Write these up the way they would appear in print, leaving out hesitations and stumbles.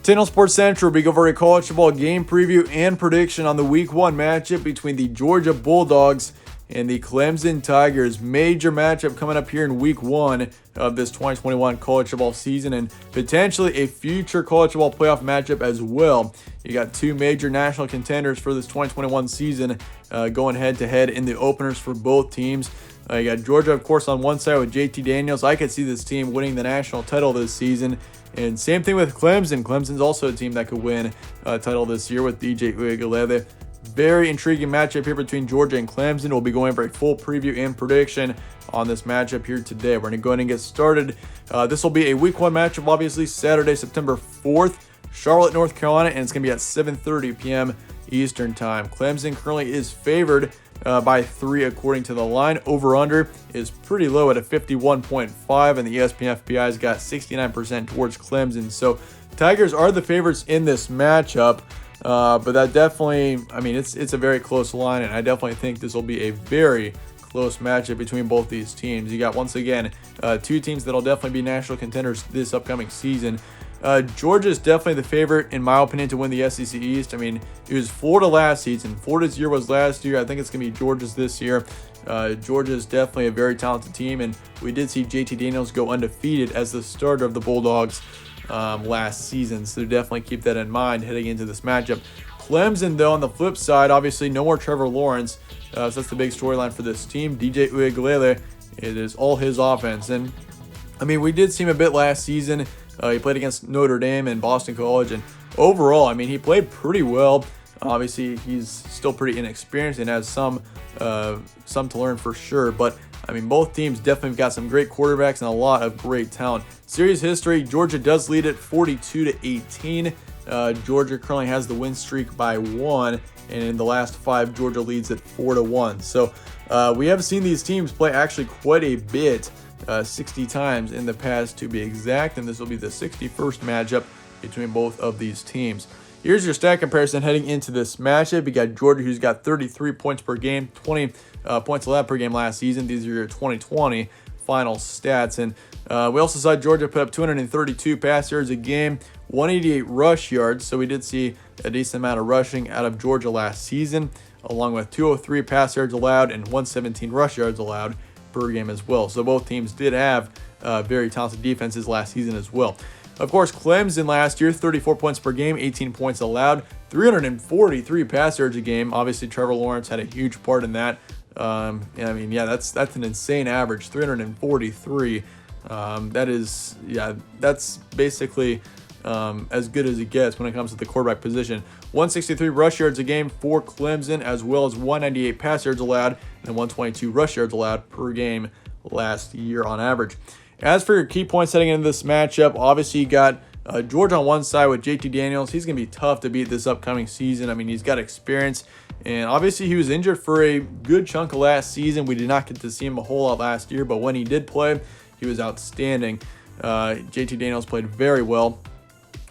Channel Sports Central, we go over a college football game preview and prediction on the Week 1 matchup between the Georgia Bulldogs and the Clemson Tigers. Major matchup coming up here in Week 1 of this 2021 college football season, and potentially a future college football playoff matchup as well. You got two major national contenders for this 2021 season going head-to-head in the openers for both teams. You got Georgia, of course, on one side with JT Daniels. I could see this team winning the national title this season. And same thing with Clemson. Clemson's also a team that could win a title this year with DJ Uiagalelei. Very intriguing matchup here between Georgia and Clemson. We'll be going for a full preview and prediction on this matchup here today. We're going to go ahead and get started. This will be a Week 1 matchup, obviously, Saturday, September 4th, Charlotte, North Carolina, and it's going to be at 7:30 p.m. Eastern Time. Clemson currently is favored by 3 according to the line. Over-under is pretty low at a 51.5, and the ESPN FPI's got 69% towards Clemson. So Tigers are the favorites in this matchup, but that definitely, I mean, it's a very close line, and I definitely think this will be a very close matchup between both these teams. You got, once again, two teams that'll definitely be national contenders this upcoming season. Georgia is definitely the favorite, in my opinion, to win the SEC East. I mean, it was Florida last season. Florida's year was last year. I think it's going to be Georgia's this year. Georgia is definitely a very talented team, and we did see JT Daniels go undefeated as the starter of the Bulldogs last season. So definitely keep that in mind heading into this matchup. Clemson, though, on the flip side, obviously no more Trevor Lawrence. So that's the big storyline for this team. DJ Uiagalelei, it is all his offense. And, I mean, we did see him a bit last season. He played against Notre Dame and Boston College, and overall, I mean, he played pretty well. Obviously, he's still pretty inexperienced and has some to learn for sure. But, I mean, both teams definitely got some great quarterbacks and a lot of great talent. Series history, Georgia does lead it 42-18. Georgia currently has the win streak by 1, and in the last 5, Georgia leads it 4-1. So we have seen these teams play actually quite a bit. 60 times in the past to be exact, and this will be the 61st matchup between both of these teams. Here's your stat comparison heading into this matchup. You got Georgia, who's got 33 points per game, 20 points allowed per game last season. These are your 2020 final stats, and we also saw Georgia put up 232 pass yards a game, 188 rush yards, so we did see a decent amount of rushing out of Georgia last season, along with 203 pass yards allowed and 117 rush yards allowed per game as well. So both teams did have very talented defenses last season as well. Of course, Clemson last year, 34 points per game, 18 points allowed, 343 pass yards a game. Obviously, Trevor Lawrence had a huge part in that. I mean, yeah, that's an insane average, 343. That's basically as good as it gets when it comes to the quarterback position. 163 rush yards a game for Clemson, as well as 198 pass yards allowed and 122 rush yards allowed per game last year on average. As for your key points heading into this matchup, obviously you got Georgia on one side with JT Daniels. He's going to be tough to beat this upcoming season. I mean, he's got experience, and obviously he was injured for a good chunk of last season. We did not get to see him a whole lot last year, but when he did play, he was outstanding. JT Daniels played very well,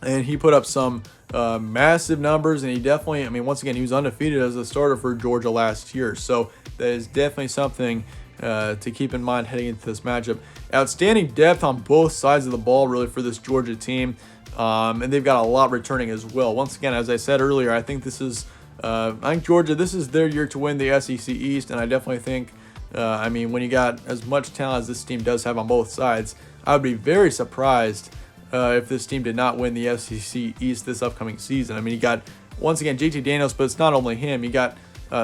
and he put up some massive numbers, and he definitely, I mean, once again, he was undefeated as a starter for Georgia last year. So that is definitely something to keep in mind heading into this matchup. Outstanding depth on both sides of the ball, really, for this Georgia team, and they've got a lot returning as well. Once again, as I said earlier, I think Georgia, this is their year to win the SEC East, and I definitely think, I mean, when you got as much talent as this team does have on both sides, I would be very surprised if this team did not win the SEC East this upcoming season. I mean, you got, once again, JT Daniels, but it's not only him. You got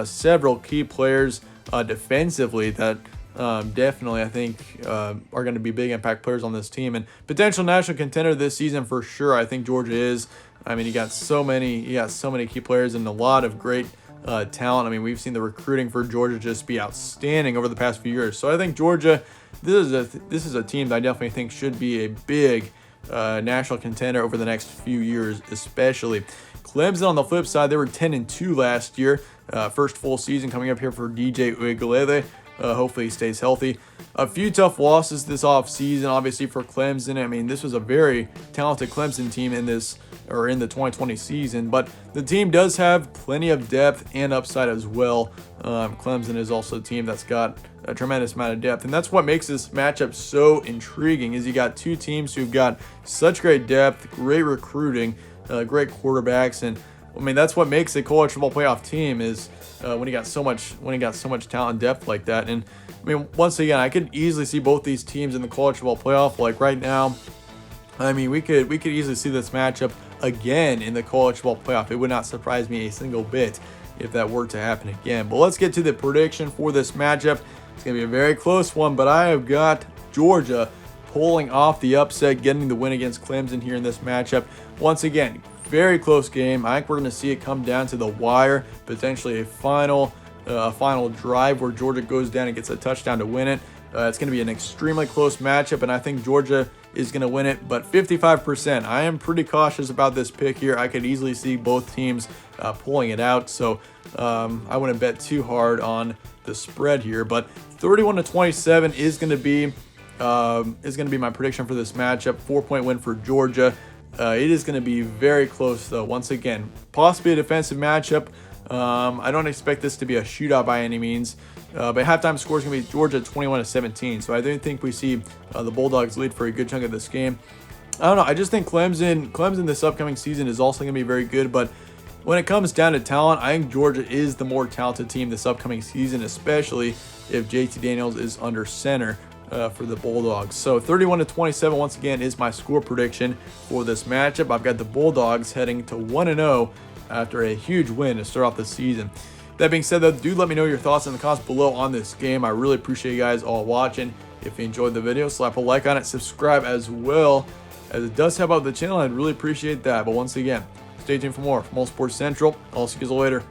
several key players defensively that definitely, I think, are going to be big impact players on this team, and potential national contender this season for sure. I think Georgia is. I mean, you got so many key players and a lot of great talent. I mean, we've seen the recruiting for Georgia just be outstanding over the past few years. So I think Georgia, this is a team that I definitely think should be a big national contender over the next few years, especially. Clemson, on the flip side, they were 10-2 last year. First full season coming up here for DJ Uiagalelei. Hopefully he stays healthy. A few tough losses this offseason, obviously, for Clemson. I mean, this was a very talented Clemson team in the 2020 season, but the team does have plenty of depth and upside as well. Clemson is also a team that's got a tremendous amount of depth, and that's what makes this matchup so intriguing, is you got two teams who've got such great depth, great recruiting, great quarterbacks, and I mean that's what makes a college football playoff team is when you got so much talent and depth like that. And I mean, once again, I could easily see both these teams in the college football playoff. Like right now, I mean, we could easily see this matchup again in the college football playoff. It would not surprise me a single bit if that were to happen again. But let's get to the prediction for this matchup. It's going to be a very close one, but I have got Georgia pulling off the upset, getting the win against Clemson here in this matchup. Once again, very close game. I think we're going to see it come down to the wire, potentially a final drive where Georgia goes down and gets a touchdown to win it. It's going to be an extremely close matchup, and I think Georgia is going to win it, but 55%. I am pretty cautious about this pick here. I could easily see both teams pulling it out, so I wouldn't bet too hard on the spread here. But 31-27 is going to be my prediction for this matchup. 4-point win for Georgia. It is going to be very close, though. Once again, possibly a defensive matchup. I don't expect this to be a shootout by any means. But halftime score is going to be Georgia 21-17. So I do think we see the Bulldogs lead for a good chunk of this game. I don't know. I just think Clemson this upcoming season is also going to be very good. But when it comes down to talent, I think Georgia is the more talented team this upcoming season, especially if JT Daniels is under center for the Bulldogs. So 31-27 once again is my score prediction for this matchup. I've got the Bulldogs heading to 1-0 after a huge win to start off the season. That being said, though, do let me know your thoughts in the comments below on this game. I really appreciate you guys all watching. If you enjoyed the video, slap a like on it, subscribe as well, as it does help out the channel. I'd really appreciate that. But once again, stay tuned for more from All Sports Central. I'll see you guys later.